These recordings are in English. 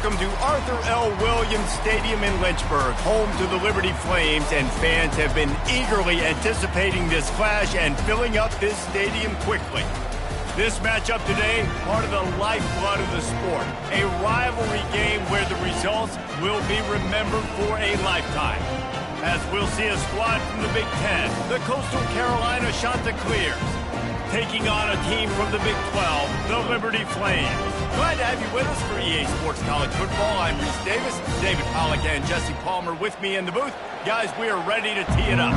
welcome to Arthur L. Williams Stadium in Lynchburg, home to the Liberty Flames, and fans have been eagerly anticipating this clash and filling up this stadium quickly. This matchup today, part of the lifeblood of the sport, a rivalry game where the results will be remembered for a lifetime. As we'll see a squad from the Big Ten, the Coastal Carolina Chanticleers, taking on a team from the Big 12, the Liberty Flames. Glad to have you with us for EA Sports College Football. I'm Reese Davis, David Pollack and Jesse Palmer with me in the booth. Guys, we are ready to tee it up.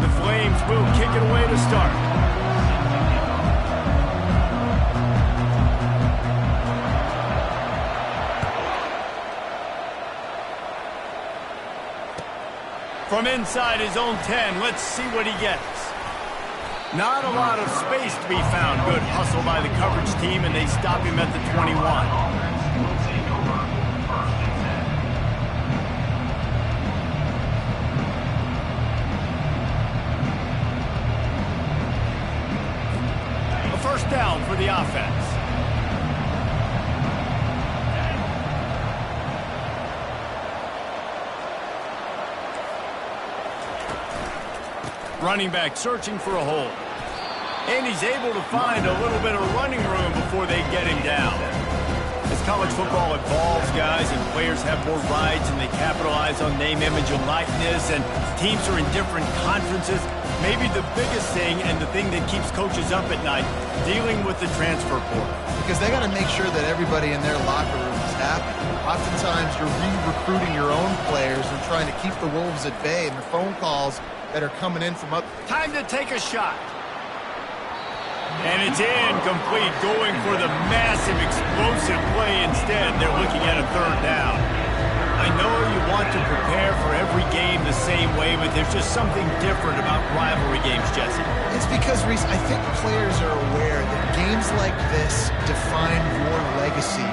The Flames will kick it away to start. From inside his own 10, let's see what he gets. Not a lot of space to be found. Good hustle by the coverage team, and they stop him at the 21. A first down for the offense. Running back searching for a hole. And he's able to find a little bit of running room before they get him down. As college football evolves, guys, and players have more rights and they capitalize on name, image, and likeness, and teams are in different conferences, maybe the biggest thing and the thing that keeps coaches up at night, dealing with the transfer portal. Because they got to make sure that everybody in their locker room is happy. Oftentimes you're re-recruiting your own players and trying to keep the Wolves at bay, and the phone calls that are coming in from up. Time to take a shot. And it's incomplete, going for the massive, explosive play instead. They're looking at a third down. I know you want to prepare for every game the same way, but there's just something different about rivalry games, Jesse. It's because, Reese, I think players are aware that games like this define your legacy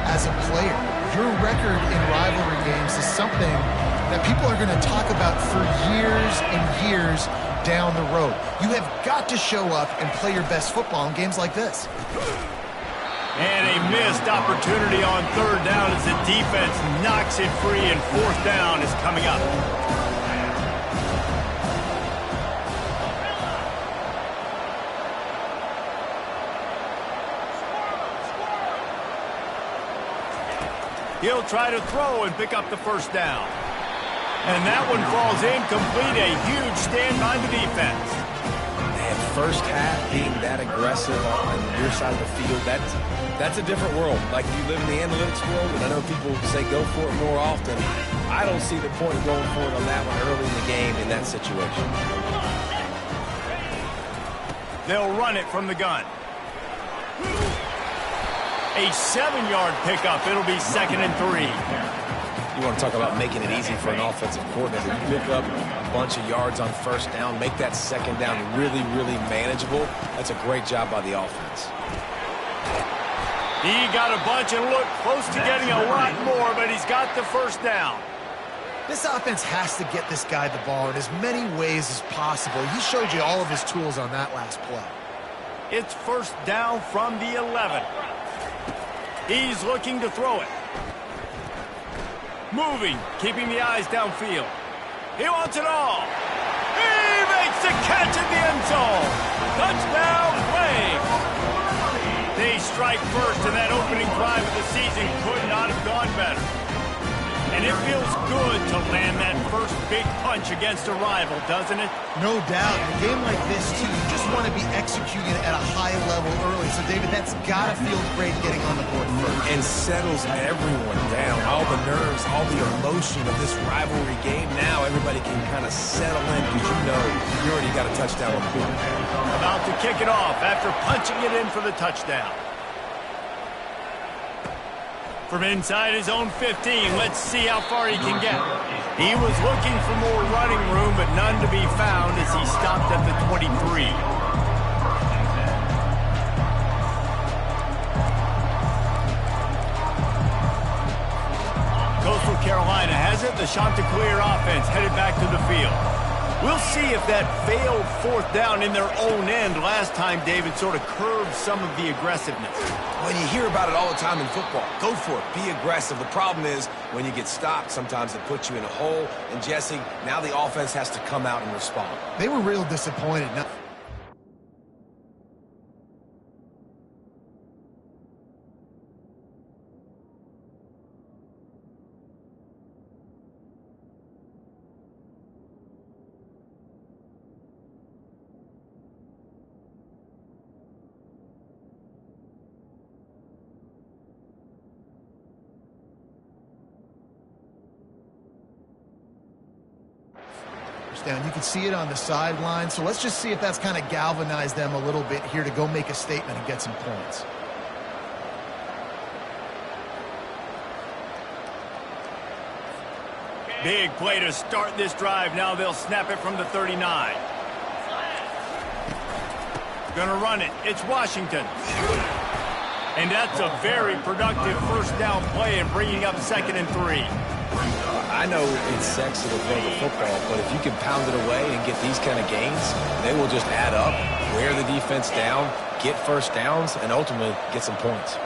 as a player. Your record in rivalry games is something that people are going to talk about for years and years down the road. You have got to show up and play your best football in games like this. And a missed opportunity on third down as the defense knocks it free, and fourth down is coming up. He'll try to throw and pick up the first down. And that one falls incomplete. A huge stand by the defense. Man, first half being that aggressive on your side of the field, that's a different world. Like, you live in the analytics world, and I know people say go for it more often. I don't see the point of going for it on that one early in the game in that situation. They'll run it from the gun. A 7-yard pickup. It'll be 2nd and 3. You want to talk about making it easy for an offensive coordinator. You pick up a bunch of yards on first down, make that second down really, really manageable. That's a great job by the offense. He got a bunch and looked close to getting a lot more, but he's got the first down. This offense has to get this guy the ball in as many ways as possible. He showed you all of his tools on that last play. It's first down from the 11. He's looking to throw it. Moving, keeping the eyes downfield. He wants it all. He makes the catch in the end zone. Touchdown, Flames. They strike first, and that opening drive of the season could not have gone better. And it feels good to land that first big punch against a rival, doesn't it? No doubt. In a game like this, too, you just want to be executing at a high level early. So, David, that's got to feel great getting on the board first. And settles everyone down. All the nerves, all the emotion of this rivalry game. Now everybody can kind of settle in because you know you already got a touchdown on the board. About to kick it off after punching it in for the touchdown. From inside his own 15, let's see how far he can get. He was looking for more running room, but none to be found as he stopped at the 23. Coastal Carolina has it. The Chanticleer offense headed back to the field. We'll see if that failed fourth down in their own end last time, David, sort of curbed some of the aggressiveness. When you hear about it all the time in football, go for it, be aggressive. The problem is when you get stopped, sometimes it puts you in a hole. And Jesse, now the offense has to come out and respond. They were real disappointed. Now, down. You can see it on the sideline. So let's just see if that's kind of galvanized them a little bit here to go make a statement and get some points. Big play to start this drive. Now they'll snap it from the 39. Gonna run it. It's Washington. And that's a very productive first down play and bringing up 2nd and 3. I know it's sexy to throw the football, but if you can pound it away and get these kind of gains, they will just add up, wear the defense down, get first downs, and ultimately get some points.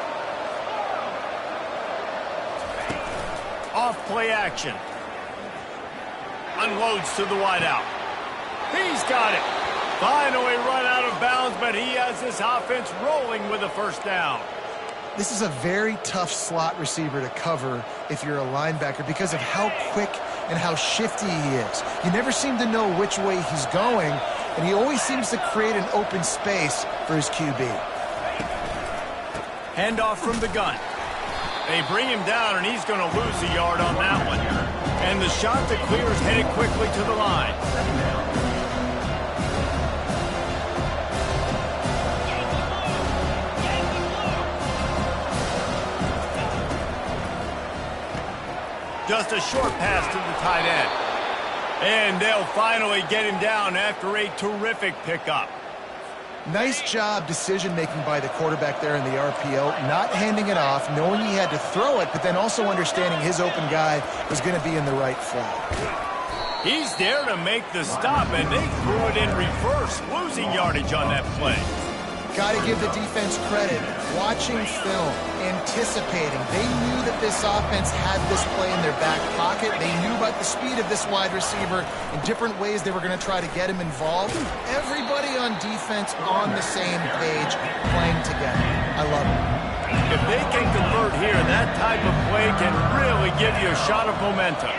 Off play action. Unloads to the wideout. He's got it. Finally run out of bounds, but he has this offense rolling with a first down. This is a very tough slot receiver to cover if you're a linebacker because of how quick and how shifty he is. You never seem to know which way he's going, and he always seems to create an open space for his QB. Handoff from the gun. They bring him down, and he's going to lose a yard on that one. And the shot that clears headed quickly to the line. Just a short pass to the tight end. And they'll finally get him down after a terrific pickup. Nice job decision-making by the quarterback there in the RPO, not handing it off, knowing he had to throw it, but then also understanding his open guy was going to be in the right flat. He's there to make the stop, and they threw it in reverse, losing yardage on that play. Got to give the defense credit. Watching film, anticipating. They knew that this offense had this play in their back pocket. They knew about the speed of this wide receiver in different ways they were going to try to get him involved. Everybody on defense on the same page, playing together. I love it. If they can convert here, that type of play can really give you a shot of momentum.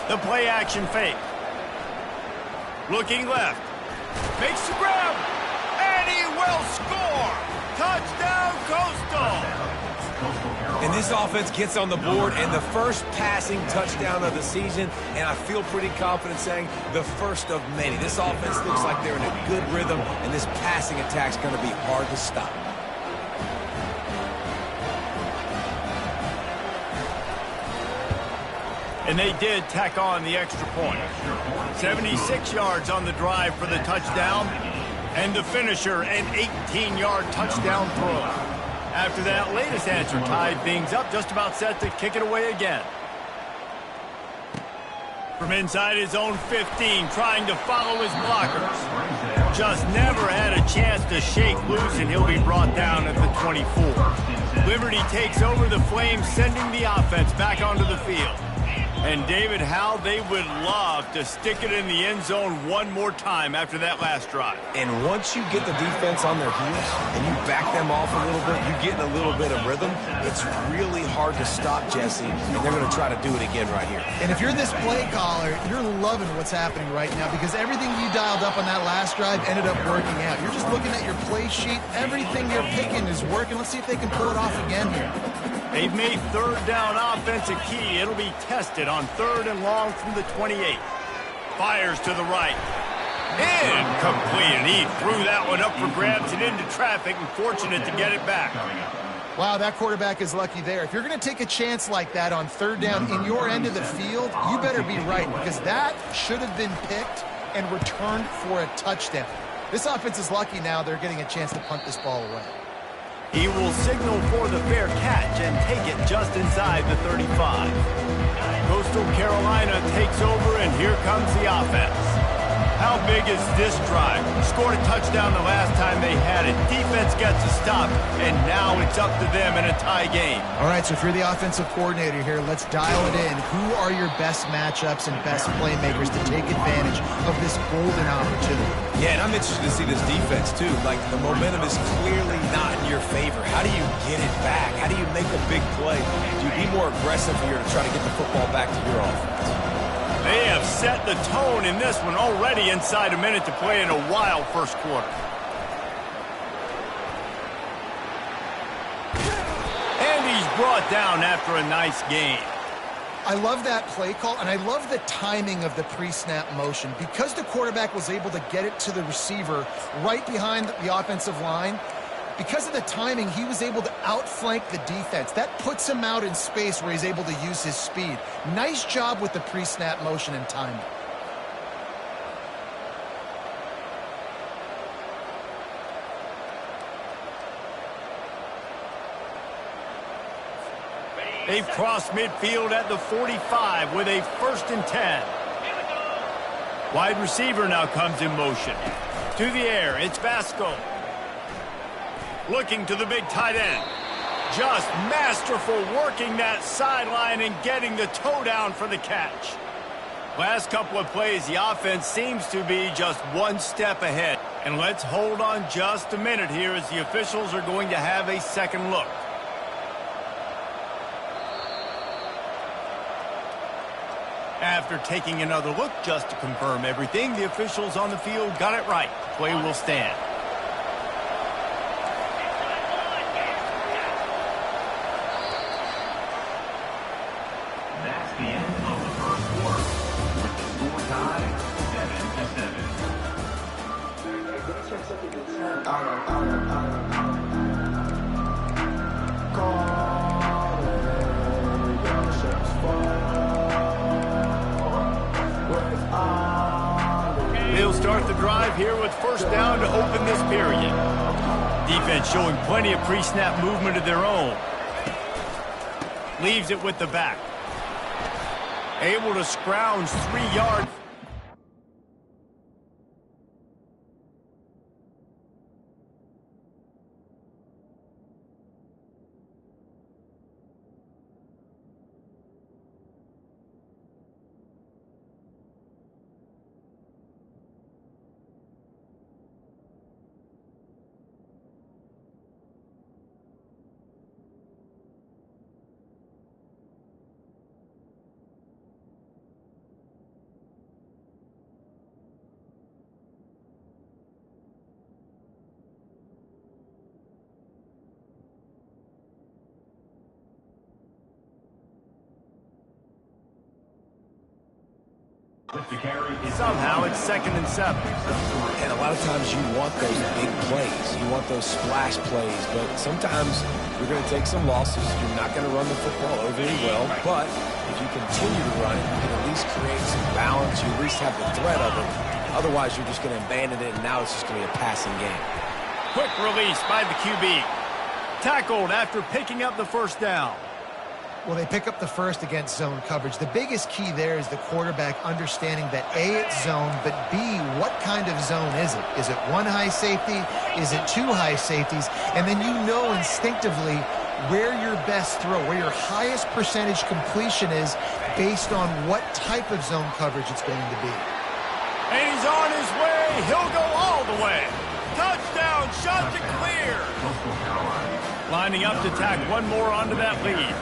The play action fake. Looking left. Makes the grab. And he will score. Touchdown, Coastal. And this offense gets on the board and the first passing touchdown of the season. And I feel pretty confident saying the first of many. This offense looks like they're in a good rhythm. And this passing attack's going to be hard to stop. And they did tack on the extra point. 76 yards on the drive for the touchdown. And the finisher, an 18-yard touchdown throw. After that latest answer tied things up, just about set to kick it away again. From inside his own 15, trying to follow his blockers. Just never had a chance to shake loose, and he'll be brought down at the 24. Liberty takes over the Flames, sending the offense back onto the field. And David, how they would love to stick it in the end zone one more time after that last drive. And once you get the defense on their heels and you back them off a little bit, you get in a little bit of rhythm, it's really hard to stop, Jesse, and they're going to try to do it again right here. And if you're this play caller, you're loving what's happening right now because everything you dialed up on that last drive ended up working out. You're just looking at your play sheet. Everything you're picking is working. Let's see if they can pull it off again here. They've made third down offense a key. It'll be tested on 3rd and long from the 28. Fires to the right. Incomplete. And he threw that one up for grabs and into traffic, and fortunate to get it back. Wow, that quarterback is lucky there. If you're going to take a chance like that on 3rd down in your end of the field, you better be right because that should have been picked and returned for a touchdown. This offense is lucky now they're getting a chance to punt this ball away. He will signal for the fair catch and take it just inside the 35. Coastal Carolina takes over, and here comes the offense. How big is this drive? Scored a touchdown the last time they had it. Defense gets a stop, and now it's up to them in a tie game. All right, so if you're the offensive coordinator here, let's dial it in. Who are your best matchups and best playmakers to take advantage of this golden opportunity? Yeah, and I'm interested to see this defense, too. Like, the momentum is clearly not in your favor. How do you get it back? How do you make a big play? Do you be more aggressive here to try to get the football back to your offense? They have set the tone in this one already inside a minute to play in a wild first quarter. And he's brought down after a nice gain. I love that play call, and I love the timing of the pre-snap motion. Because the quarterback was able to get it to the receiver right behind the offensive line, because of the timing, he was able to outflank the defense. That puts him out in space where he's able to use his speed. Nice job with the pre-snap motion and timing. They've crossed midfield at the 45 with a 1st and 10. Wide receiver now comes in motion. To the air, it's Vasco. Looking to the big tight end. Just masterful working that sideline and getting the toe down for the catch. Last couple of plays, the offense seems to be just one step ahead. And let's hold on just a minute here as the officials are going to have a second look. After taking another look just to confirm everything, the officials on the field got it right. Play will stand. That's the end of the first quarter. With the score tied 7-7. They'll start the drive here with 1st down to open this period. Defense showing plenty of pre-snap movement of their own. Leaves it with the back. Able to scrounge 3 yards. Somehow it's 2nd and 7. And a lot of times you want those big plays. You want those splash plays. But sometimes you're going to take some losses. You're not going to run the football overly well. But if you continue to run it, you can at least create some balance. You at least have the threat of it. Otherwise, you're just going to abandon it, and now it's just going to be a passing game. Quick release by the QB. Tackled after picking up the 1st down. Well, they pick up the 1st against zone coverage. The biggest key there is the quarterback understanding that A, it's zone, but B, what kind of zone is it? Is it 1 high safety? Is it 2 high safeties? And then you know instinctively where your best throw, where your highest percentage completion is based on what type of zone coverage it's going to be. And he's on his way. He'll go all the way. Touchdown, shot to clear. Lining up to tack one more onto that lead.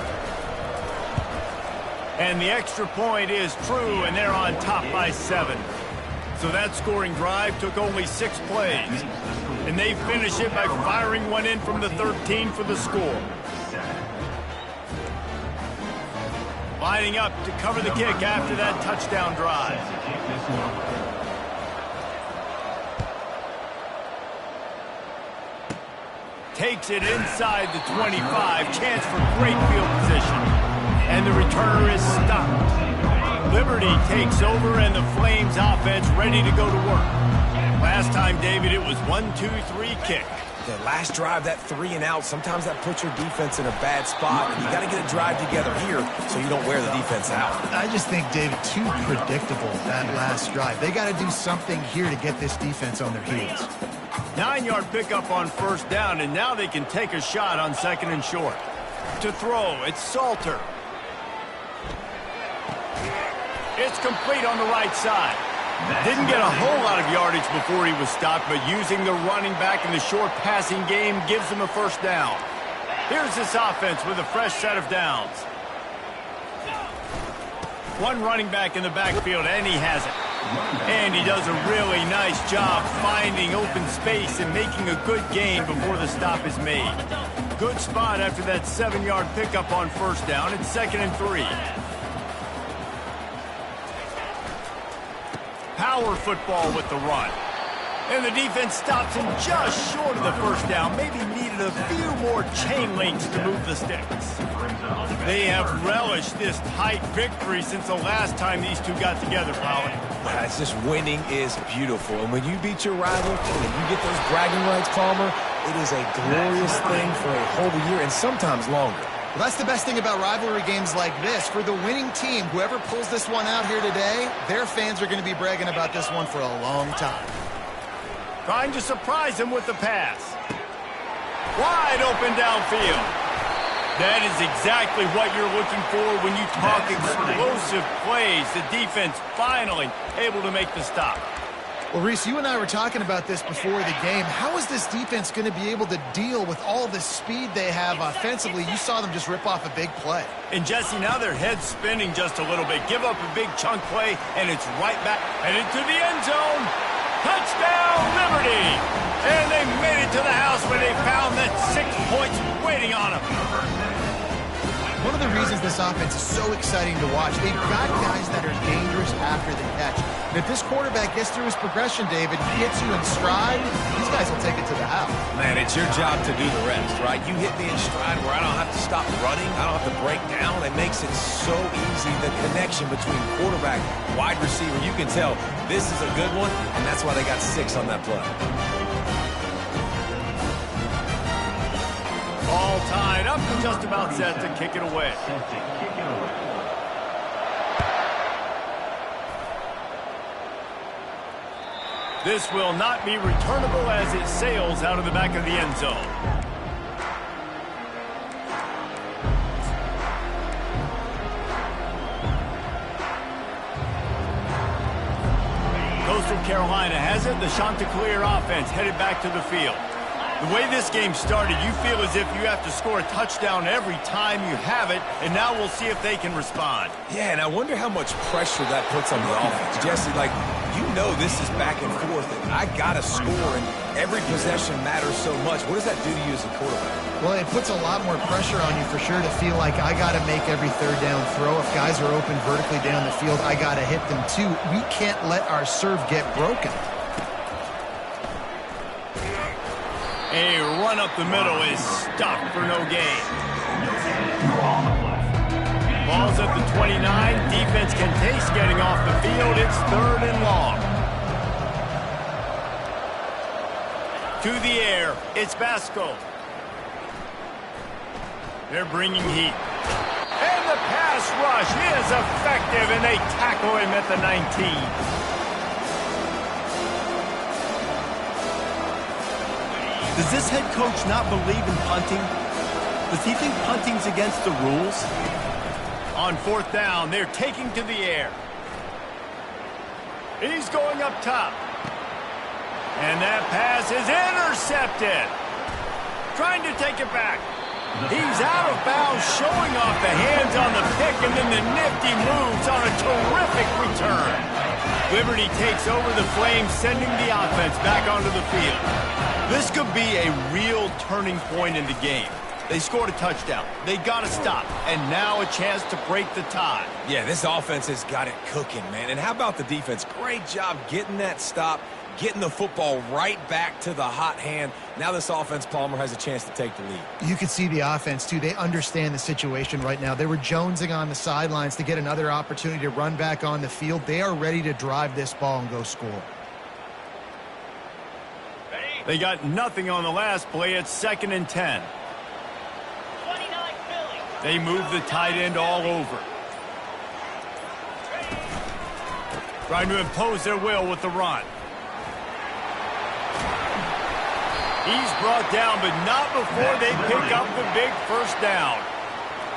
And the extra point is true, and they're on top by 7. So that scoring drive took only 6 plays. And they finish it by firing one in from the 13 for the score. Lining up to cover the kick after that touchdown drive. Takes it inside the 25. Chance for great field position. And the returner is stopped. Liberty takes over, and the Flames offense ready to go to work. Last time, David, it was 1-2-3 kick. The last drive, that 3 and out, sometimes that puts your defense in a bad spot, and you got to get a drive together here so you don't wear the defense out. I just think, David, too predictable, that last drive. They got to do something here to get this defense on their heels. 9-yard pickup on first down, and now they can take a shot on 2nd and short. To throw, it's Salter. It's complete on the right side. Didn't get a whole lot of yardage before he was stopped, but using the running back in the short passing game gives him a first down. Here's this offense with a fresh set of downs. One running back in the backfield, and he has it. And he does a really nice job finding open space and making a good gain before the stop is made. Good spot after that 7-yard pickup on first down. It's 2nd and 3. Power football with the run. And the defense stops him just short of the first down. Maybe needed a few more chain links to move the sticks. They have relished this tight victory since the last time these two got together, Polly. It's just winning is beautiful. And when you beat your rival, and you get those bragging rights, Palmer, it is a glorious thing for a whole year and sometimes longer. Well, that's the best thing about rivalry games like this. For the winning team, whoever pulls this one out here today, their fans are going to be bragging about this one for a long time. Trying to surprise him with the pass. Wide open downfield. That is exactly what you're looking for when you talk explosive plays. The defense finally able to make the stop. Well, Reese, you and I were talking about this before the game. How is this defense going to be able to deal with all the speed they have offensively? You saw them just rip off a big play. And, Jesse, now their head's spinning just a little bit. Give up a big chunk play, and it's right back and into the end zone. Touchdown, Liberty! And they made it to the house where they found that 6 points waiting on them. One of the reasons this offense is so exciting to watch, they've got guys that are dangerous after the catch. And if this quarterback gets through his progression, David, he hits you in stride, these guys will take it to the house. Man, it's your job to do the rest, right? You hit me in stride where I don't have to stop running. I don't have to break down. It makes it so easy, the connection between quarterback, wide receiver. You can tell this is a good one, and that's why they got 6 on that play. All tied up and just about set to kick it away. This will not be returnable as it sails out of the back of the end zone. Coastal Carolina has it. The Chanticleer offense headed back to the field. The way this game started, you feel as if you have to score a touchdown every time you have it, and now we'll see if they can respond. Yeah, and I wonder how much pressure that puts on the offense. Jesse, like, you know this is back and forth, and I got to score, and every possession matters so much. What does that do to you as a quarterback? Well, it puts a lot more pressure on you for sure to feel like I got to make every third down throw. If guys are open vertically down the field, I got to hit them too. We can't let our serve get broken. A run up the middle is stopped for no gain. Ball's at the 29. Defense can taste getting off the field. It's 3rd and long. To the air. It's Basco. They're bringing heat. And the pass rush is effective, and they tackle him at the 19. Does this head coach not believe in punting? Does he think punting's against the rules? On 4th down, they're taking to the air. He's going up top. And that pass is intercepted. Trying to take it back. He's out of bounds, showing off the hands on the pick, and then the nifty moves on a terrific return. Liberty takes over the Flames, sending the offense back onto the field. This could be a real turning point in the game. They scored a touchdown. They got to stop. And now a chance to break the tie. Yeah, this offense has got it cooking, man. And how about the defense? Great job getting that stop, getting the football right back to the hot hand. Now this offense, Palmer, has a chance to take the lead. You can see the offense, too. They understand the situation right now. They were jonesing on the sidelines to get another opportunity to run back on the field. They are ready to drive this ball and go score. Ready? They got nothing on the last play. It's 2nd and 10. They move the tight end all over. Trying to impose their will with the run. He's brought down, but not before they pick up the big first down.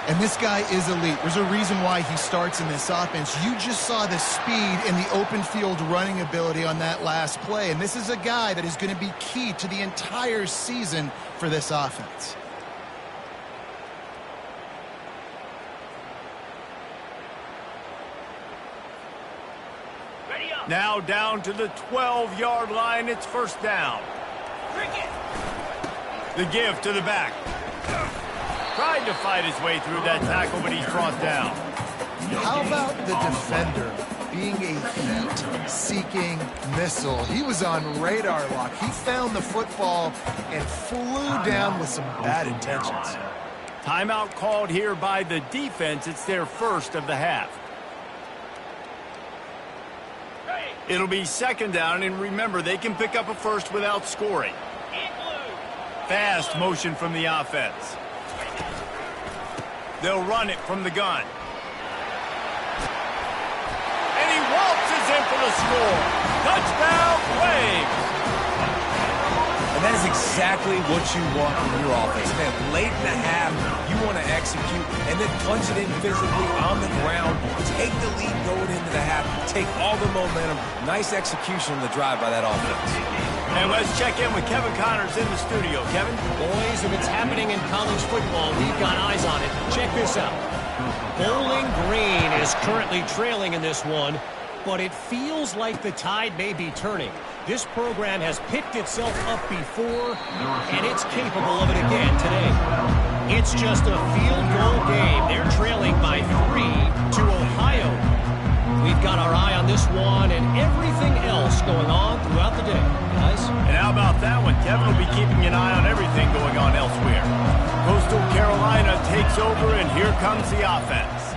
And this guy is elite. There's a reason why he starts in this offense. You just saw the speed and the open field running ability on that last play. And this is a guy that is going to be key to the entire season for this offense. Now down to the 12-yard line. It's first down. The give to the back. Tried to fight his way through that tackle, but he's brought down. How about the defender being a heat-seeking missile? He was on radar lock. He found the football and flew down with some bad intentions. Timeout called here by the defense. It's their first of the half. It'll be 2nd down, and remember, they can pick up a first without scoring. Fast motion from the offense. They'll run it from the gun. And he waltzes in for the score. Touchdown, Flames! And that is exactly what you want from your offense. Man, late in the half, you want to execute and then punch it in physically on the ground. Take the lead going into the half. Take all the momentum. Nice execution on the drive by that offense. And let's check in with Kevin Connors in the studio. Kevin? Boys, if it's happening in college football, we've got eyes on it. Check this out. Bowling Green is currently trailing in this one, but it feels like the tide may be turning. This program has picked itself up before, and it's capable of it again today. It's just a field goal game. They're trailing by 3 to Ohio. We've got our eye on this one and everything else going on throughout the day, guys. And how about that one? Kevin will be keeping an eye on everything going on elsewhere. Coastal Carolina takes over, and here comes the offense.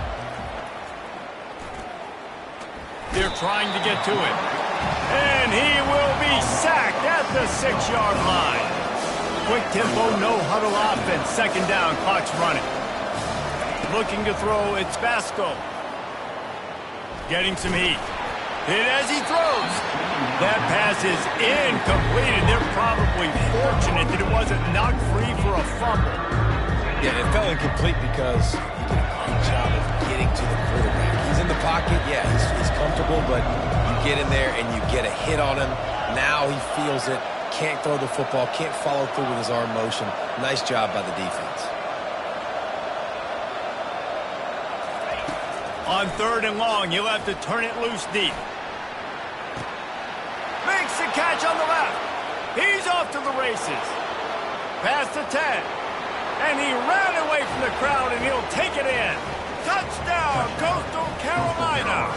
They're trying to get to it. And he will be sacked at the 6-yard line. Quick tempo, no huddle offense. 2nd down, clock's running. Looking to throw, it's Basco. Getting some heat. Hit as he throws. That pass is incomplete, and they're probably fortunate that it wasn't knocked free for a fumble. Yeah, it fell incomplete because he did a great job of getting to the quarterback. He's in the pocket, yeah, he's comfortable, but you get in there and you get a hit on him. Now he feels it, can't throw the football, can't follow through with his arm motion. Nice job by the defense. On 3rd and long, you'll have to turn it loose deep. Makes the catch on the left. He's off to the races. Past the 10. And he ran away from the crowd, and he'll take it in. Touchdown, Coastal Carolina.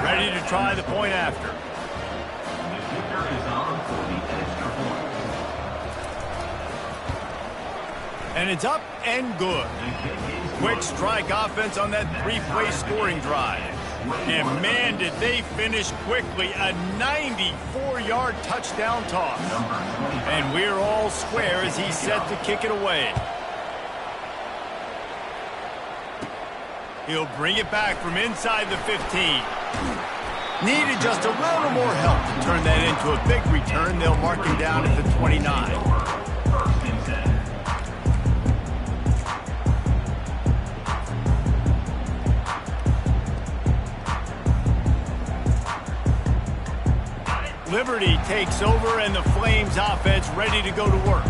Ready to try the point after. The kicker is on for the extra point. And it's up and good. Quick strike offense on that 3-play scoring drive. And man, did they finish quickly. A 94-yard touchdown toss. And we're all square as he's set to kick it away. He'll bring it back from inside the 15. Needed just a little more help to turn that into a big return. They'll mark him down at the 29. Liberty takes over, and the Flames offense ready to go to work.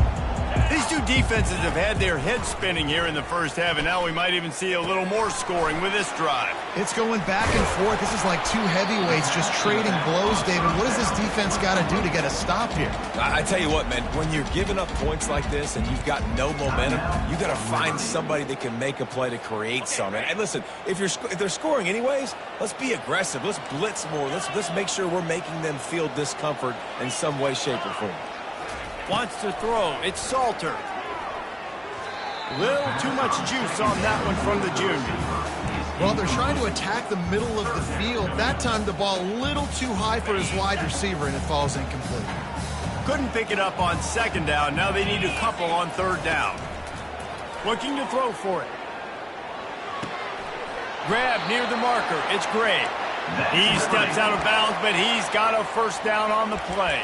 These two defenses have had their heads spinning here in the first half, and now we might even see a little more scoring with this drive. It's going back and forth. This is like two heavyweights just trading blows, David. What does this defense got to do to get a stop here? I tell you what, man, when you're giving up points like this and you've got no momentum, you got to find somebody that can make a play to create some. And listen, if they're scoring anyways, let's be aggressive. Let's blitz more. Let's make sure we're making them feel discomfort in some way, shape, or form. Wants to throw. It's Salter. Little too much juice on that one from the junior. Well, they're trying to attack the middle of the field. That time the ball a little too high for his wide receiver, and it falls incomplete. Couldn't pick it up on second down. Now they need a couple on third down. Looking to throw for it. Grab near the marker. It's Gray. He steps out of bounds, but he's got a first down on the play.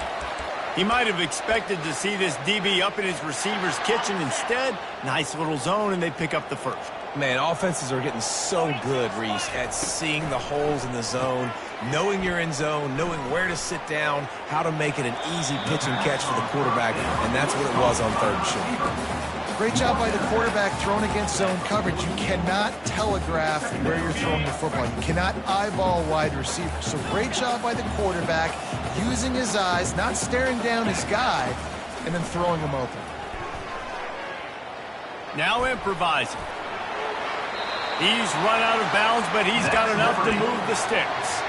He might have expected to see this DB up in his receiver's kitchen. Instead, nice little zone, and they pick up the first. Man, offenses are getting so good, Reese, at seeing the holes in the zone, knowing you're in zone, knowing where to sit down, how to make it an easy pitch and catch for the quarterback, and that's what it was on third and short. Great job by the quarterback thrown against zone coverage. You cannot telegraph where you're throwing the football. You cannot eyeball wide receiver. So great job by the quarterback using his eyes, not staring down his guy, and then throwing him open. Now improvising. He's run out of bounds, but he's got enough to move the sticks.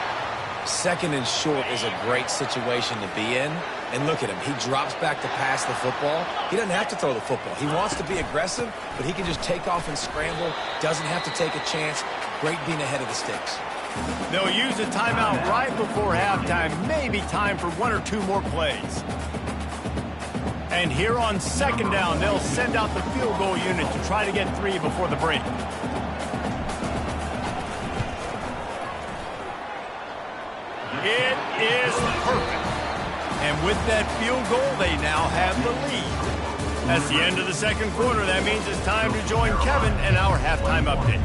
Second and short is a great situation to be in. And look at him. He drops back to pass the football. He doesn't have to throw the football. He wants to be aggressive, but he can just take off and scramble. Doesn't have to take a chance. Great being ahead of the sticks. They'll use a timeout right before halftime. Maybe time for one or two more plays. And here on second down, they'll send out the field goal unit to try to get 3 before the break. It is perfect. And with that field goal, they now have the lead. That's the end of the second quarter. That means it's time to join Kevin and our halftime update.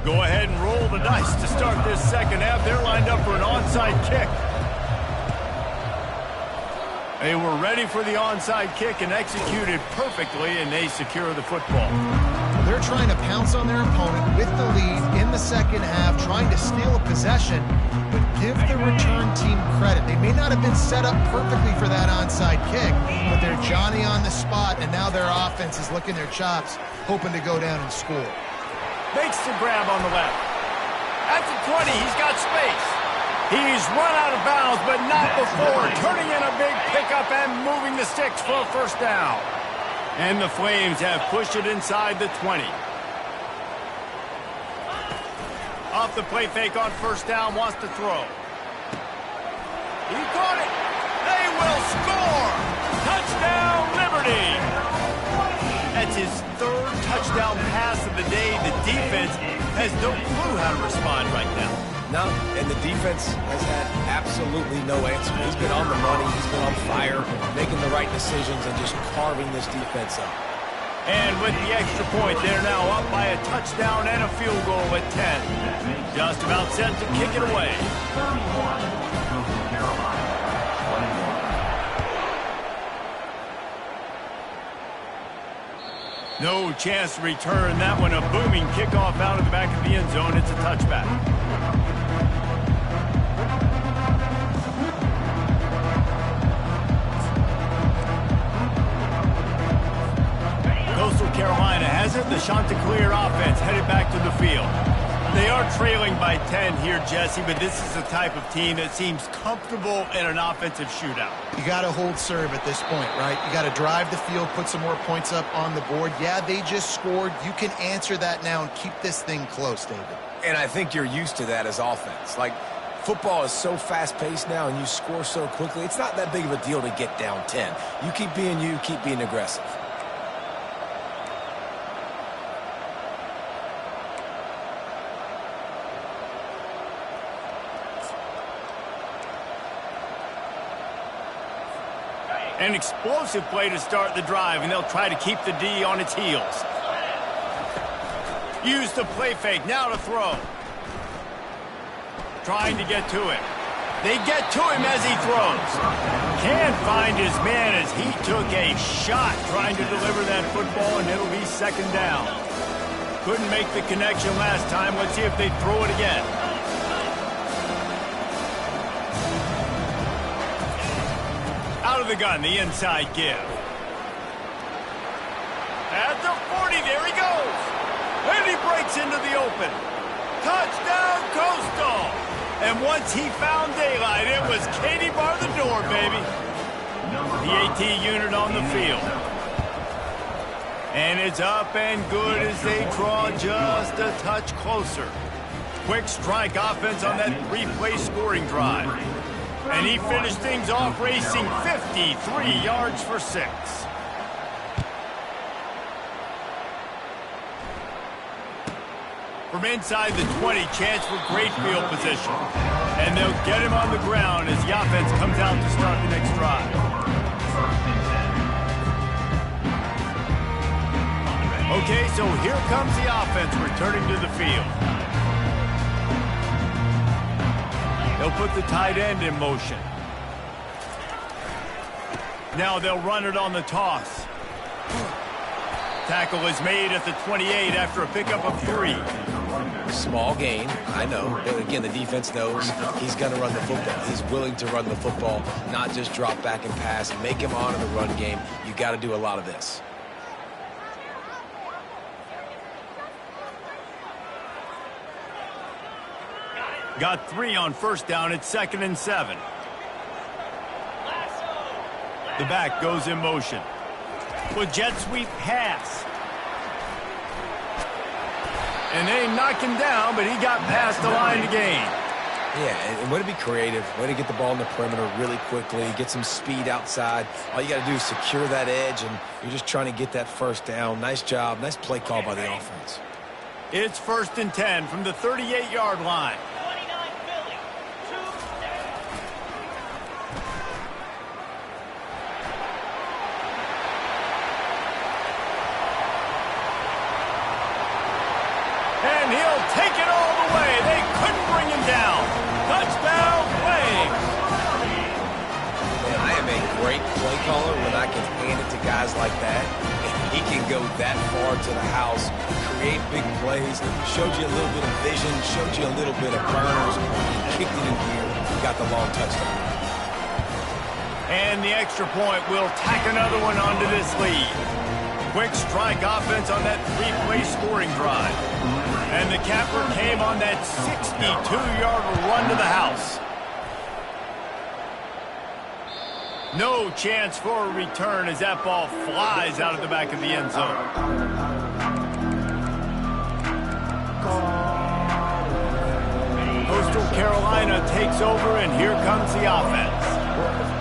Go ahead and roll the dice to start this second half. They're lined up for an onside kick. They were ready for the onside kick and executed perfectly, and they secure the football. They're trying to pounce on their opponent with the lead in the second half, trying to steal a possession, but give the return team credit. They may not have been set up perfectly for that onside kick, but they're Johnny on the spot, and now their offense is licking their chops, hoping to go down and score. Makes the grab on the left. At the 20, he's got space. He's run out of bounds, but not before turning in a big pickup and moving the sticks for a first down. And the Flames have pushed it inside the 20. Off the play fake on first down, wants to throw. He caught it. They will score. Touchdown, Liberty. That's his third touchdown pass of the day. The defense has no clue how to respond right now. No, and the defense has had absolutely no answer. He's been on the money. He's been on fire, making the right decisions and just carving this defense up. And with the extra point, they're now up by a touchdown and a field goal at 10. Just about set to kick it away. No chance to return that one. A booming kickoff out of the back of the end zone. It's a touchback. Coastal Carolina has it. The Chanticleer offense headed back to the field. They are trailing by 10 here, Jesse, but this is the type of team that seems comfortable in an offensive shootout. You got to hold serve at this point, right? You got to drive the field, put some more points up on the board. Yeah, they just scored. You can answer that now and keep this thing close, David. And I think you're used to that as offense. Like, football is so fast-paced now and you score so quickly, it's not that big of a deal to get down 10. You keep being aggressive. An explosive play to start the drive, and they'll try to keep the D on its heels. Use the play fake, now to throw. Trying to get to him. They get to him as he throws. Can't find his man as he took a shot trying to deliver that football, and it'll be second down. Couldn't make the connection last time. Let's see if they throw it again. Out of the gun, the inside give. At the 40, there he goes. And he breaks into the open. Touchdown, Coastal. And once he found daylight, it was Katie bar the door, baby. The AT unit on the field. And it's up and good as they draw just a touch closer. Quick strike offense on that three-play scoring drive. And he finished things off racing 53 yards for 6. From inside the 20, chance for great field position. And they'll get him on the ground as the offense comes out to start the next drive. Okay, so here comes the offense returning to the field. They'll put the tight end in motion. Now they'll run it on the toss. Tackle is made at the 28 after a pickup of 3. Small gain, I know. But again, the defense knows he's going to run the football. He's willing to run the football, not just drop back and pass. Make him honor the run game. You got to do a lot of this. Got 3 on first down. It's 2nd and 7. The back goes in motion. With jet sweep pass. And they knocked him down, but he got past the line to gain. Yeah, and way to be creative. Way to get the ball in the perimeter really quickly. Get some speed outside. All you got to do is secure that edge, and you're just trying to get that first down. Nice job. Nice play call by the offense. It's 1st and 10 from the 38-yard line. And he'll take it all the way. They couldn't bring him down. Touchdown, Flames. Man, I am a great play caller when I can hand it to guys like that. And he can go that far to the house, create big plays, showed you a little bit of vision, showed you a little bit of burners, kicked it in gear, got the long touchdown. And the extra point will tack another one onto this lead. Quick strike offense on that three-play scoring drive. And the capper came on that 62-yard run to the house. No chance for a return as that ball flies out of the back of the end zone. Coastal Carolina takes over, and here comes the offense.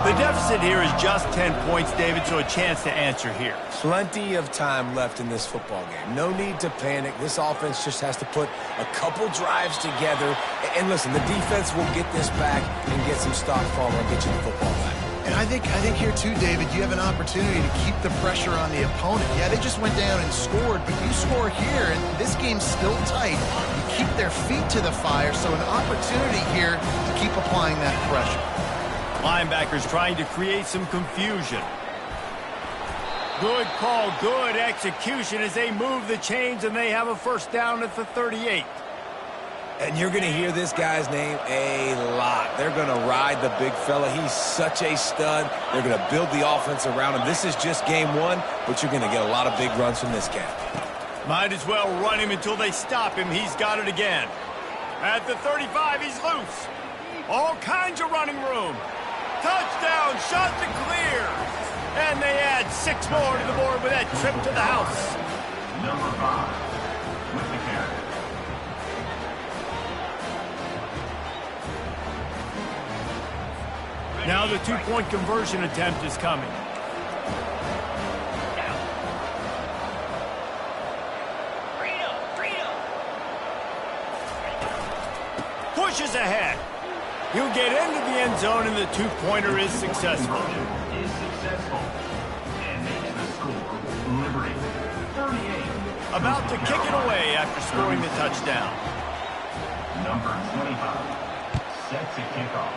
The deficit here is just 10 points, David, so a chance to answer here. Plenty of time left in this football game. No need to panic. This offense just has to put a couple drives together. And listen, the defense will get this back and get some stock forward and get you the football back. And I think here too, David, you have an opportunity to keep the pressure on the opponent. Yeah, they just went down and scored, but you score here, and this game's still tight. You keep their feet to the fire, so an opportunity here to keep applying that pressure. Linebackers trying to create some confusion. Good call, good execution as they move the chains, and they have a first down at the 38. And you're going to hear this guy's name a lot. They're going to ride the big fella. He's such a stud. They're going to build the offense around him. This is just game 1, but you're going to get a lot of big runs from this guy. Might as well run him until they stop him. He's got it again. At the 35, he's loose. All kinds of running room. Touchdown, shot to clear. And they add 6 more to the board with that trip to the house. Number 5 with the carry. Now the 2-point conversion attempt is coming. Pushes ahead. He'll get into the end zone, and the 2-pointer is successful. Is successful. And makes the score Liberty 38. About to kick it away after scoring the touchdown. Number 25 sets a kickoff.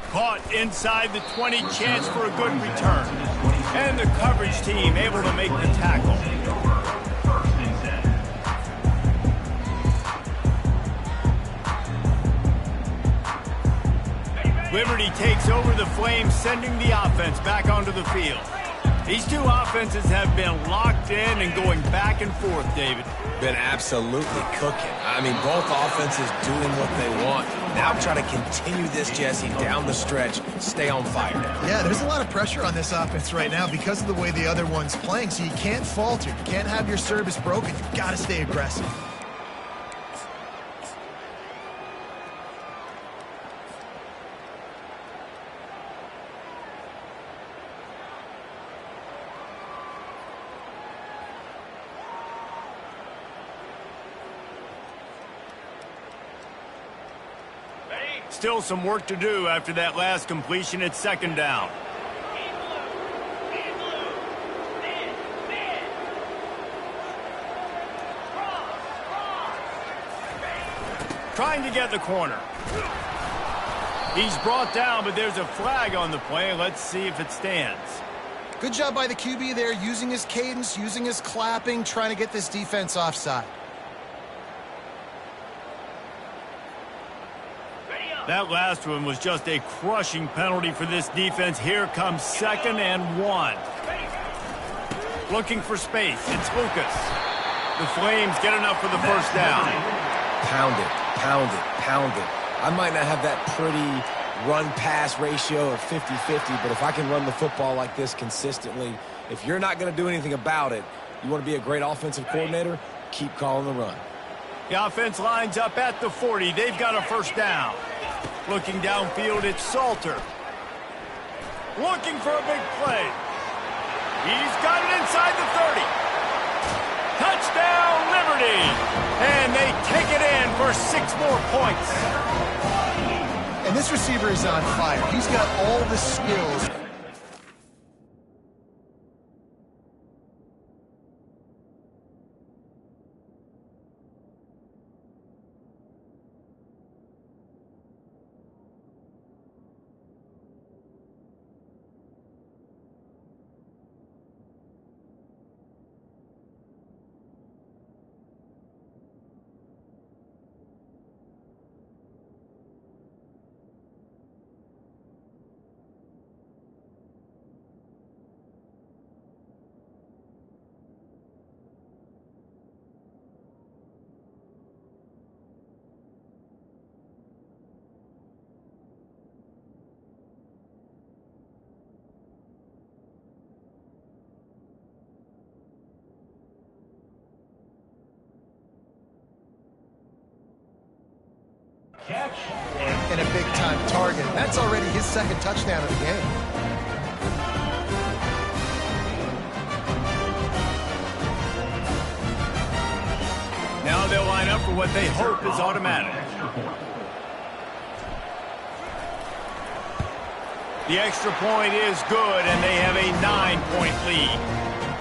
Caught inside the 20, chance for a good return. And the coverage team able to make the tackle. First and 10. Liberty takes over the Flames, sending the offense back onto the field. These two offenses have been locked in and going back and forth, David. Been absolutely cooking. I mean, both offenses doing what they want. Now try to continue this, Jesse, down the stretch. Stay on fire. Yeah, there's a lot of pressure on this offense right now because of the way the other one's playing, so you can't falter. You can't have your service broken. You've got to stay aggressive. Still some work to do after that last completion at second down. Trying to get the corner. He's brought down, but there's a flag on the play. Let's see if it stands. Good job by the QB there, using his cadence, using his clapping, trying to get this defense offside. That last one was just a crushing penalty for this defense. Here comes 2nd and 1. Looking for space. It's Lucas. The Flames get enough for the first down. Pound it, pound it, pound it. I might not have that pretty run-pass ratio of 50-50, but if I can run the football like this consistently, if you're not going to do anything about it, you want to be a great offensive coordinator, keep calling the run. The offense lines up at the 40. They've got a first down. Looking downfield, it's Salter. Looking for a big play. He's got it inside the 30. Touchdown, Liberty! And they take it in for 6 more points. And this receiver is on fire. He's got all the skills. And a big-time target. That's already his 2nd touchdown of the game. Now they'll line up for what they hope is automatic. The extra point is good, and they have a 9-point lead.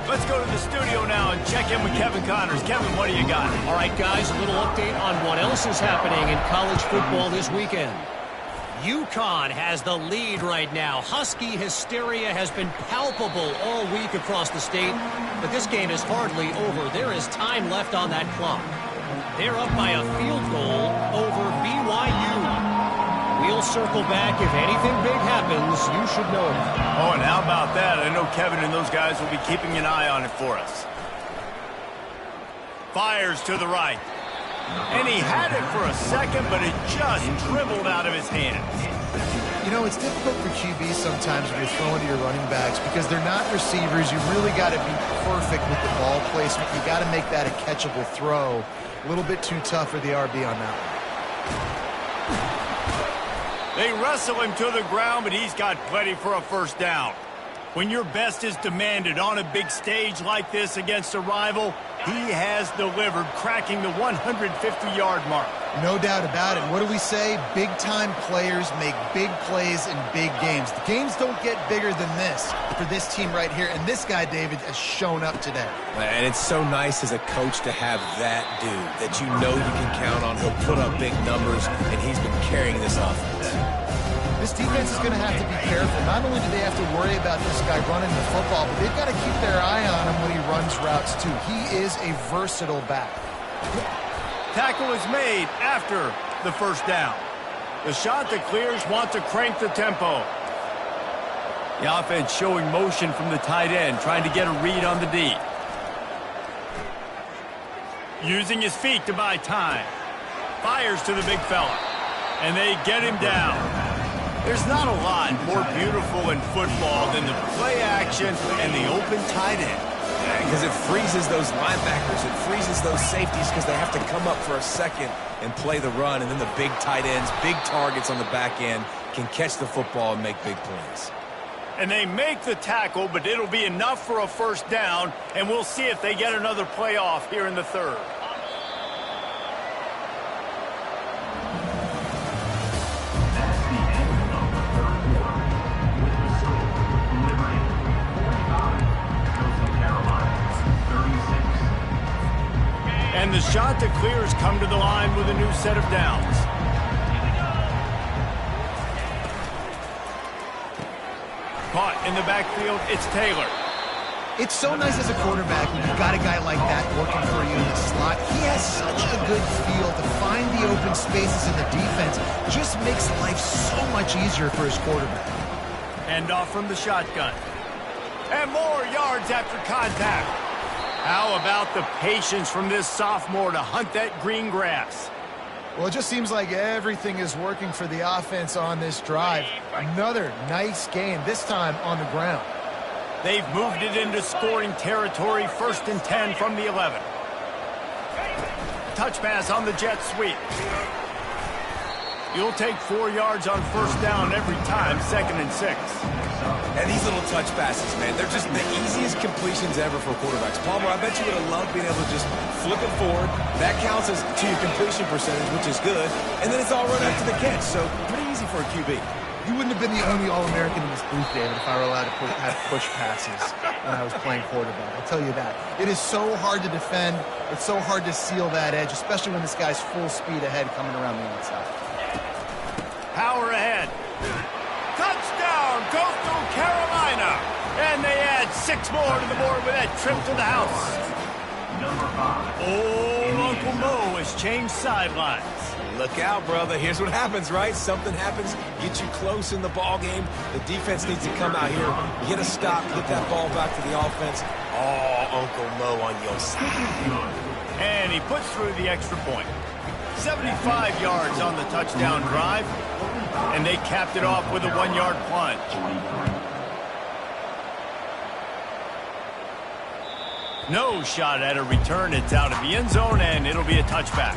Let's go to the studio now and check in with Kevin Connors. Kevin, what do you got? All right, guys, a little update on what else is happening in college football this weekend. UConn has the lead right now. Husky hysteria has been palpable all week across the state, but this game is hardly over. There is time left on that clock. They're up by a field goal over BYU. We'll circle back. If anything big happens, you should know it. Oh, and how about that? I know Kevin and those guys will be keeping an eye on it for us. Fires to the right. And he had it for a second, but it just dribbled out of his hands. You know, it's difficult for QBs sometimes when you're throwing to your running backs because they're not receivers. You really got to be perfect with the ball placement. You got to make that a catchable throw. A little bit too tough for the RB on that one. They wrestle him to the ground, but he's got plenty for a first down. When your best is demanded on a big stage like this against a rival, he has delivered, cracking the 150-yard mark. No doubt about it. What do we say? Big-time players make big plays in big games. The games don't get bigger than this for this team right here, and this guy, David, has shown up today. And it's so nice as a coach to have that dude that you know you can count on. He'll put up big numbers, and he's been carrying this offense. This defense is going to have to be careful. Not only do they have to worry about this guy running the football, but they've got to keep their eye on him when he runs routes, too. He is a versatile back. Tackle is made after the first down. The shot that clears wants to crank the tempo. The offense showing motion from the tight end, trying to get a read on the D. Using his feet to buy time. Fires to the big fella. And they get him down. There's not a lot more beautiful in football than the play action and the open tight end. Because it freezes those linebackers. It freezes those safeties because they have to come up for a second and play the run. And then the big tight ends, big targets on the back end can catch the football and make big plays. And they make the tackle, but it'll be enough for a first down. And we'll see if they get another play off here in the third. And the shot that clears come to the line with a new set of downs. Caught in the backfield, it's Taylor. It's so nice as a quarterback when you've got a guy like that working for you in the slot. He has such a good feel to find the open spaces in the defense. Just makes life so much easier for his quarterback. Hand off from the shotgun. And more yards after contact. How about the patience from this sophomore to hunt that green grass? Well, it just seems like everything is working for the offense on this drive. Another nice game, this time on the ground. They've moved it into scoring territory, 1st and 10 from the 11. Touch pass on the jet sweep. You'll take 4 yards on first down every time, 2nd and 6. And these little touch passes, man, they're just the easiest completions ever for quarterbacks. Palmer, I bet you would have loved being able to just flip it forward. That counts as to your completion percentage, which is good. And then it's all run after the catch, so pretty easy for a QB. You wouldn't have been the only All-American in this booth, David, if I were allowed to have push passes when I was playing quarterback. I'll tell you that. It is so hard to defend. It's so hard to seal that edge, especially when this guy's full speed ahead coming around the outside. Power ahead. Touchdown, Coastal Carolina. And they add 6 more to the board with that trip to the house. Old Uncle Mo has changed sidelines. Look out, brother. Here's what happens, right? Something happens, get you close in the ball game. The defense needs to come out here, get a stop, get that ball back to the offense. Oh, Uncle Mo on your side. And he puts through the extra point. 75 yards on the touchdown drive. And they capped it off with a 1-yard plunge. No shot at a return. It's out of the end zone, and it'll be a touchback.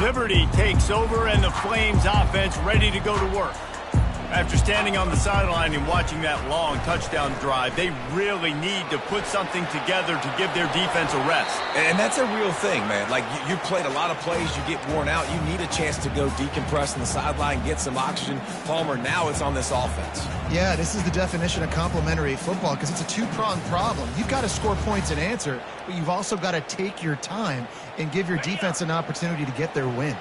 Liberty takes over, and the Flames offense ready to go to work. After standing on the sideline and watching that long touchdown drive, they really need to put something together to give their defense a rest. And that's a real thing, man. Like, you played a lot of plays, you get worn out, you need a chance to go decompress on the sideline, get some oxygen. Palmer, now it's on this offense. Yeah, this is the definition of complementary football because it's a two-pronged problem. You've got to score points and answer, but you've also got to take your time and give your defense an opportunity to get their win.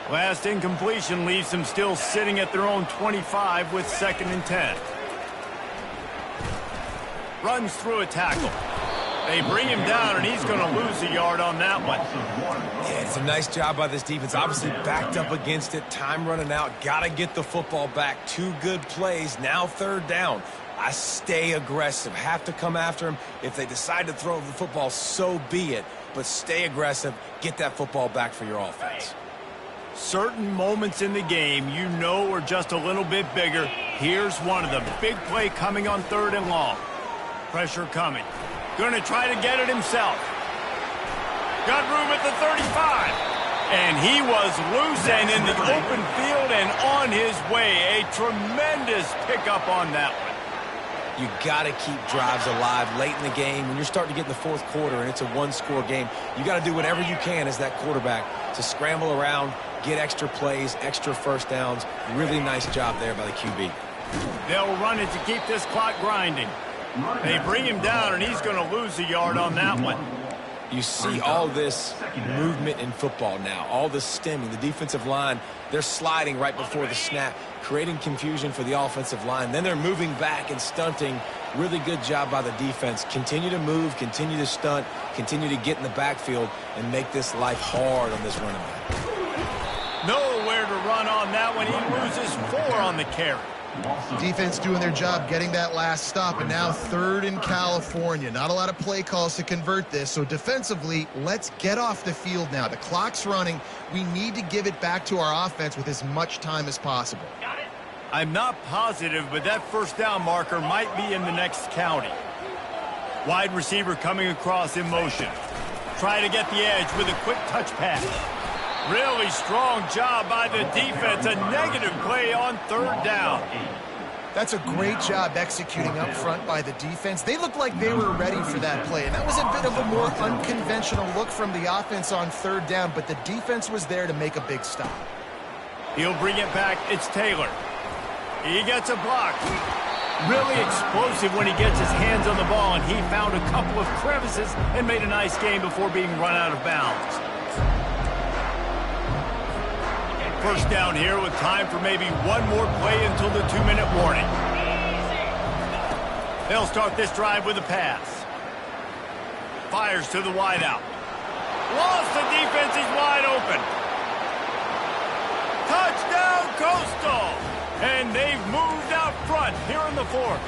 Last incompletion leaves them still sitting at their own 25 with 2nd and 10. Runs through a tackle. They bring him down, and he's going to lose a yard on that one. Yeah, it's a nice job by this defense. Obviously backed up against it. Time running out. Got to get the football back. 2 good plays. Now 3rd down. I stay aggressive. Have to come after him. If they decide to throw the football, so be it. But stay aggressive. Get that football back for your offense. Certain moments in the game you know are just a little bit bigger. Here's one of them. Big play coming on 3rd and long. Pressure coming. Going to try to get it himself. Got room at the 35. And he was loose and in the open field and on his way. A tremendous pickup on that one. You got to keep drives alive late in the game. When you're starting to get in the fourth quarter and it's a one-score game, you got to do whatever you can as that quarterback to scramble around, get extra plays, extra first downs. Really nice job there by the QB. They'll run it to keep this clock grinding. They bring him down, and he's going to lose a yard on that one. You see all this movement in football now, all the stemming, the defensive line, they're sliding right before the snap, creating confusion for the offensive line. Then they're moving back and stunting. Really good job by the defense. Continue to move, continue to stunt, continue to get in the backfield, and make this life hard on this running back. Nowhere to run on that one. He loses 4 on the carry. Defense doing their job getting that last stop, and now 3rd in California. Not a lot of play calls to convert this, so defensively, let's get off the field now. The clock's running. We need to give it back to our offense with as much time as possible. I'm not positive, but that first down marker might be in the next county. Wide receiver coming across in motion. Try to get the edge with a quick touch pass. Really strong job by the defense. A negative play on 3rd down. That's a great job executing up front by the defense. They looked like they were ready for that play, and that was a bit of a more unconventional look from the offense on 3rd down, but the defense was there to make a big stop. He'll bring it back. It's Taylor. He gets a block. Really explosive when he gets his hands on the ball, and he found a couple of crevices and made a nice game before being run out of bounds. First down here with time for maybe one more play until the 2-minute warning. They'll start this drive with a pass. Fires to the wideout. Lost the defense, he's wide open. Touchdown Coastal! And they've moved out front here in the 4th.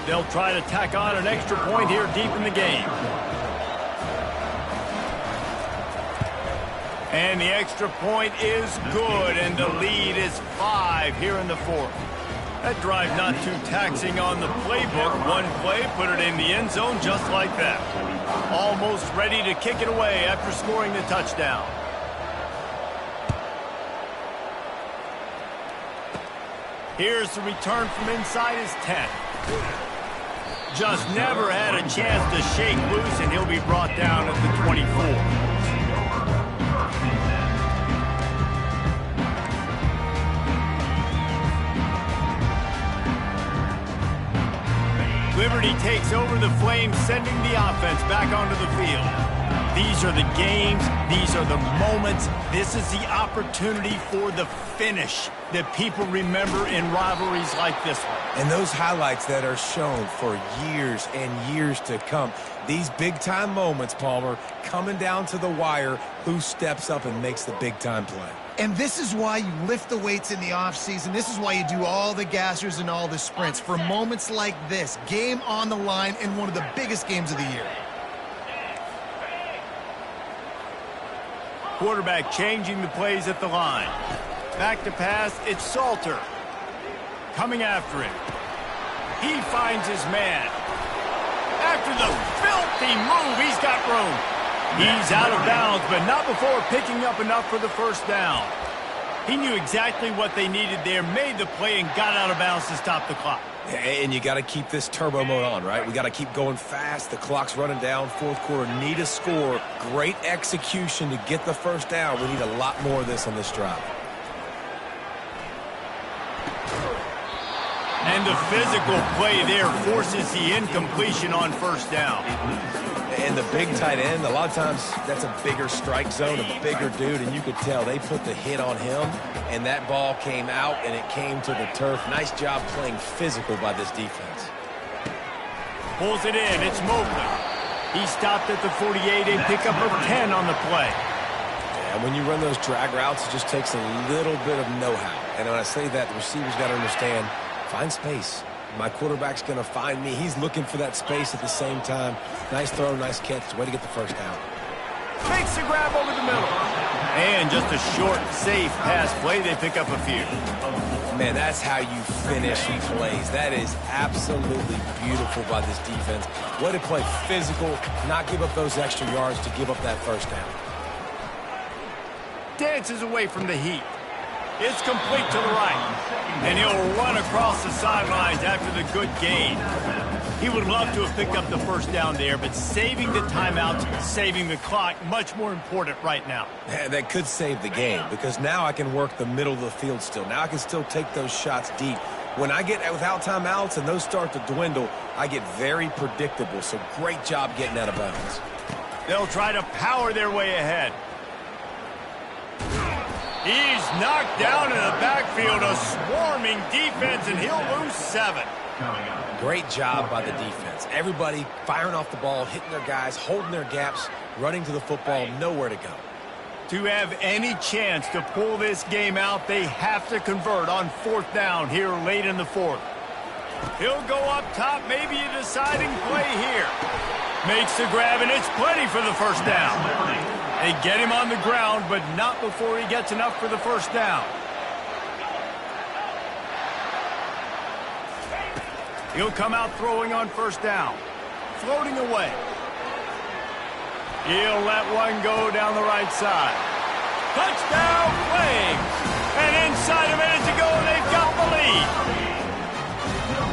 They'll try to tack on an extra point here deep in the game. And the extra point is good, and the lead is 5 here in the 4th. That drive not too taxing on the playbook. One play, put it in the end zone just like that. Almost ready to kick it away after scoring the touchdown. Here's the return from inside his 10. Just never had a chance to shake loose, and he'll be brought down at the 24. Liberty takes over the Flames, sending the offense back onto the field. These are the games. These are the moments. This is the opportunity for the finish that people remember in rivalries like this one. And those highlights that are shown for years and years to come. These big-time moments, Palmer, coming down to the wire, who steps up and makes the big-time play. And this is why you lift the weights in the offseason. This is why you do all the gassers and all the sprints. For moments like this, game on the line in one of the biggest games of the year. Quarterback changing the plays at the line. Back to pass, it's Salter. Coming after him. He finds his man. After the filthy move, he's got room. He's out of bounds, but not before picking up enough for the first down. He knew exactly what they needed there, made the play, and got out of bounds to stop the clock. And you got to keep this turbo mode on, right? We got to keep going fast. The clock's running down. 4th quarter, need a score. Great execution to get the first down. We need a lot more of this on this drive. And the physical play there forces the incompletion on first down. And the big tight end, a lot of times that's a bigger strike zone, a bigger dude, and you could tell they put the hit on him, and that ball came out, and it came to the turf. Nice job playing physical by this defense. Pulls it in. It's Mobley. He stopped at the 48, a pickup of 10 on the play. And when you run those drag routes, it just takes a little bit of know-how. And when I say that, the receiver's got to understand, find space. My quarterback's going to find me. He's looking for that space at the same time. Nice throw, nice catch. Way to get the first down. Makes the grab over the middle. And just a short, safe pass play. They pick up a few. Man, that's how you finish plays. That is absolutely beautiful by this defense. Way to play physical, not give up those extra yards to give up that first down. Dances away from the heat. It's complete to the right. And he'll run across the sidelines after the good gain. He would love to have picked up the first down there, but saving the timeouts, saving the clock, much more important right now. Yeah, that could save the game because now I can work the middle of the field still. Now I can still take those shots deep. When I get without timeouts and those start to dwindle, I get very predictable. So great job getting out of bounds. They'll try to power their way ahead. He's knocked down in the backfield, a swarming defense, and he'll lose 7. Great job by the defense. Everybody firing off the ball, hitting their guys, holding their gaps, running to the football, nowhere to go. To have any chance to pull this game out, they have to convert on 4th down here late in the 4th. He'll go up top, maybe a deciding play here. Makes the grab, and it's plenty for the first down. They get him on the ground, but not before he gets enough for the first down. He'll come out throwing on 1st down. Floating away. He'll let one go down the right side. Touchdown, Flames! And inside a minute to go, they've got the lead.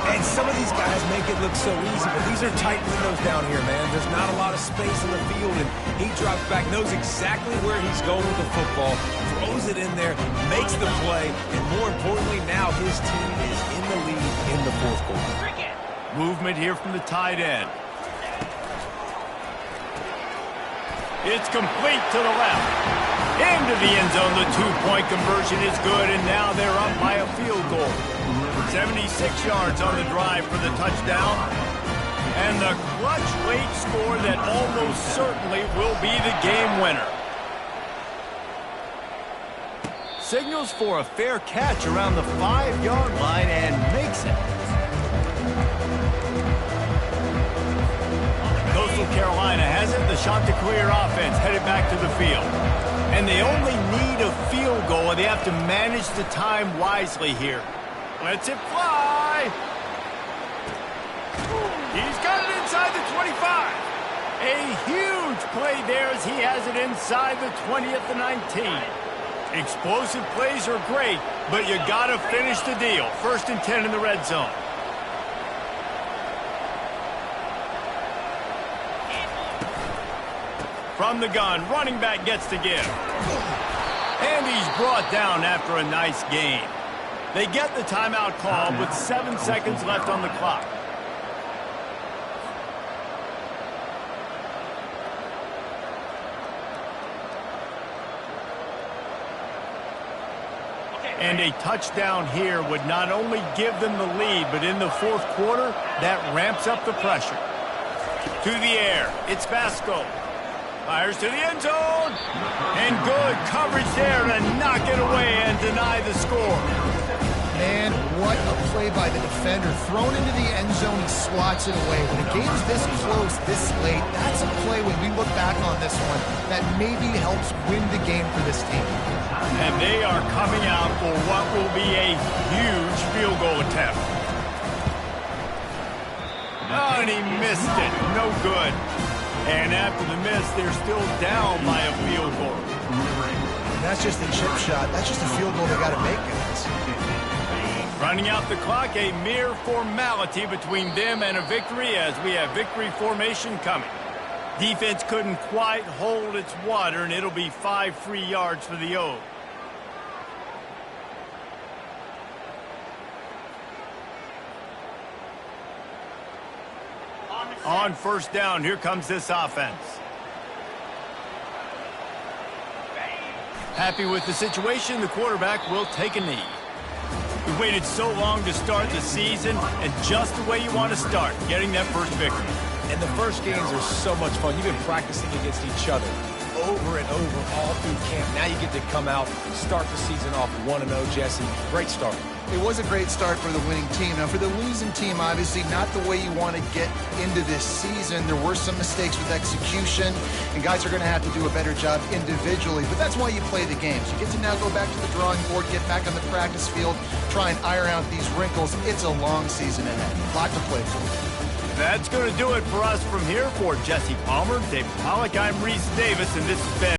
And some of these guys make it look so easy, but these are tight windows down here, man. There's not a lot of space in the field, and he drops back, knows exactly where he's going with the football, throws it in there, makes the play, and more importantly, now his team is in the lead in the 4th quarter. Movement here from the tight end. It's complete to the left. Into the end zone, the 2-point conversion is good, and now they're up by a field goal. 76 yards on the drive for the touchdown. And the clutch late score that almost certainly will be the game winner. Signals for a fair catch around the 5-yard line and makes it. Coastal Carolina has it. The Chanticleer offense headed back to the field. And they only need a field goal, and they have to manage the time wisely here. Lets it fly. He's got it inside the 25. A huge play there as he has it inside the 20 at the 19. Explosive plays are great, but you got to finish the deal. 1st and 10 in the red zone. From the gun, running back gets to give. And he's brought down after a nice gain. They get the timeout call with 7 seconds left on the clock. And a touchdown here would not only give them the lead, but in the 4th quarter, that ramps up the pressure. To the air, it's Vasco. Fires to the end zone. And good coverage there to knock it away and deny the score. Man, what a play by the defender. Thrown into the end zone, he swats it away. When a game's this close, this late, that's a play when we look back on this one that maybe helps win the game for this team. And they are coming out for what will be a huge field goal attempt. Oh, and he missed it. No good. And after the miss, they're still down by a field goal. And that's just a chip shot. That's just a field goal they got to make, guys. Running out the clock, a mere formality between them and a victory as we have victory formation coming. Defense couldn't quite hold its water, and it'll be 5 free yards for the O. On 1st down, here comes this offense. Happy with the situation, the quarterback will take a knee. We waited so long to start the season, and just the way you want to start, getting that first victory. And the first games are so much fun. You've been practicing against each other over and over all through camp. Now you get to come out, start the season off 1-0, Jesse. Great start. It was a great start for the winning team. Now, for the losing team, obviously not the way you want to get into this season. There were some mistakes with execution, and guys are going to have to do a better job individually. But that's why you play the games. You get to now go back to the drawing board, get back on the practice field, try and iron out these wrinkles. It's a long season ahead. A lot to play for. That's going to do it for us from here. For Jesse Palmer, David Pollack, I'm Reese Davis, and this has been